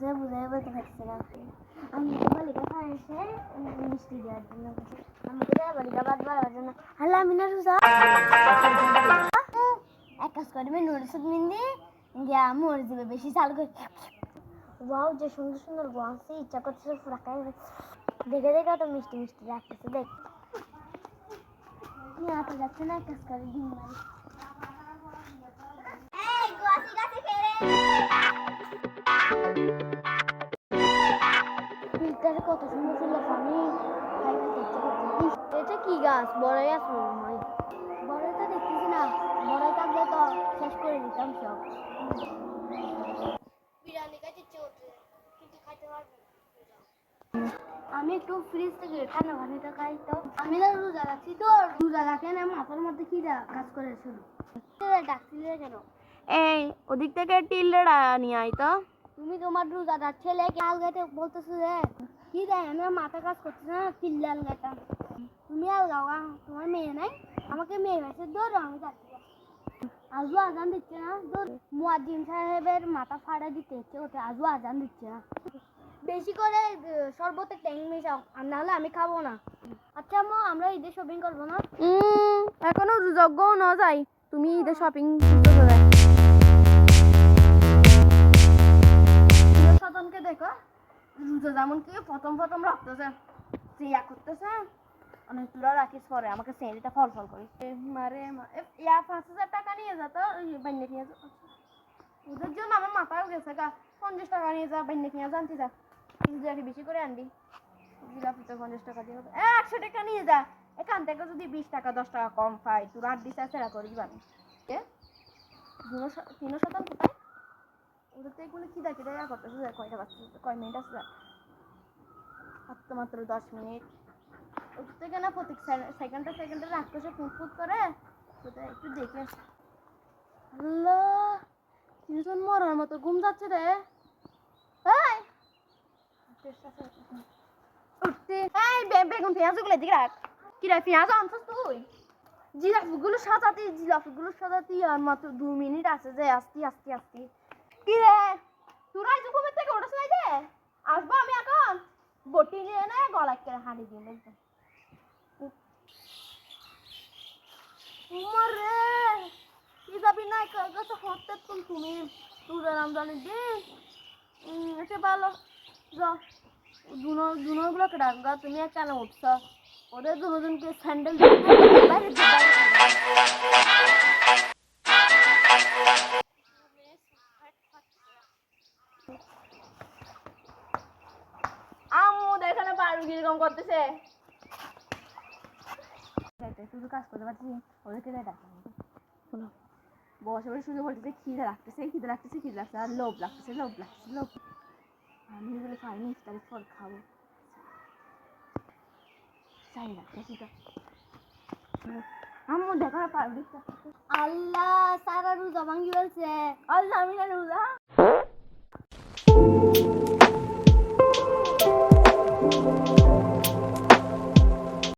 বলতেছে বুঝাই বলতে পারছে না। আমি বালিকা খাইছে মিষ্টি দেওয়ার জন্য আমাকে বালিকা বাদ বাড়ার জন্য হাল্লা মিনা রোজা এক কাজ করবে নুডলস মিন্দি গিয়া মরে যাবে বেশি চাল করে। ওয়াও যে সুন্দর সুন্দর গোয়াছে ইচ্ছা করতেছে পুরা খাই দেখে দেখে তো মিষ্টি মিষ্টি লাগতেছে দেখ হাতে যাচ্ছে না এক কাজ করে ডিম মারি ফিল্টারে কত সুন্দর ছিল পানি এটা কি গাছ বড়াই গাছ মনে হয় বড়াই তো দেখতেছি না বড়াই থাকলে তো শেষ করে দিতাম সব বিরিয়ানি খাইতে ইচ্ছে করছে কিন্তু খাইতে পারবো আমি একটু ফ্রিজ থেকে ঠান্ডা পানিটা খাই তো আমি না রোজা রাখছি তো রোজা রাখে না মাথার মধ্যে কি কাজ করে শুরু ডাকছিলে কেন এই ওদিক থেকে টিল্লেরা নিয়ে আই তো তুমি তোমার রোজাদার ছেলে আলগাতে বলতেছো যে কি দেয় আমার মাথা কাজ করছে না চিল্লে আলগাটা তুমি আলগাও তোমার মেয়ে নাই আমাকে মেয়ে মেসে দৌড়ো আমি যাচ্ছি আজও আজান দিচ্ছে না মুয়াজ্জিন সাহেবের মাথা ফাড়া দিতে ইচ্ছে ওতে আজও আজান দিচ্ছে না বেশি করে শরবতে ট্যাং মেশাও আর নাহলে আমি খাবো না আচ্ছা মা আমরা ঈদে শপিং করবো না এখনো যোগ্য না যাই তুমি ঈদের শপিং সতনকে দেখো রোজা যেমন কি প্রথম প্রথম রাখতেছে ইয়া করতেছে অনেক তুলা রাখিস পরে আমাকে স্যালারিটা ফল ফল করিস মারে ইয়া 5,000 টাকা নিয়ে যা তো বাইনে নিয়ে যা ওদের জন্য আমার মাথাও গেছে গা 50 টাকা নিয়ে যা বাইনে নিয়ে জানতে যা জিলাপি বেশি করে আনবি জিলাপি তো 50 টাকা দিয়ে হবে 100 টাকা নিয়ে যা এখান থেকে যদি 20 টাকা 10 টাকা কম পাই তোর 8 দিশা সেরা করবি বানি কে 3 কোথায় ওদের তো এগুলো কি দেখে দেয়া করতেছে কয়টা বাচ্চা কয় মিনিট আছে মাত্র 10 মিনিট ওদের থেকে না প্রত্যেক সেকেন্ডে রাখতেছে ফুট করে সেটা একটু দেখে আল্লাহ তিনজন মরার মতো ঘুম যাচ্ছে রে এই উঠতে এই বেগুন পেঁয়াজগুলো এদিকে রাখ কি রে পেঁয়াজ আনছিস তুই জিলাপিগুলো সাজাতে আর মাত্র 2 মিনিট আছে যে আস্তে কি রে তোরা ঘুমের থেকে ওঠা নাই যে আসবো আমি এখন বটি নিয়ে না গলা কেটে হাঁড়ি দিয়ে একদম মারে কি যাবি না কাছে হতে তুমি তোর রমজানের দিন এটা ভালো যাও দুনোগুলোকে ডাকা তুমি এক কেন উঠছ ওদের দুজনকে স্যান্ডেল আম্মু এখানে পারু কিরকম করতেছে শুধু কাজ করতে পারছি ওদেরকে ডাকা বসে বসে শুধু বলতেছে খিদে লাগতেছে আর লোভ লাগতেছে আমি বলে খাইনি ইফতারি ফল খাবো চাই লাগতেছি তো আম্মু দেখা পারবি আল্লাহ সারা রোজা ভাঙ্গি বলছে আল্লাহ আমি রোজা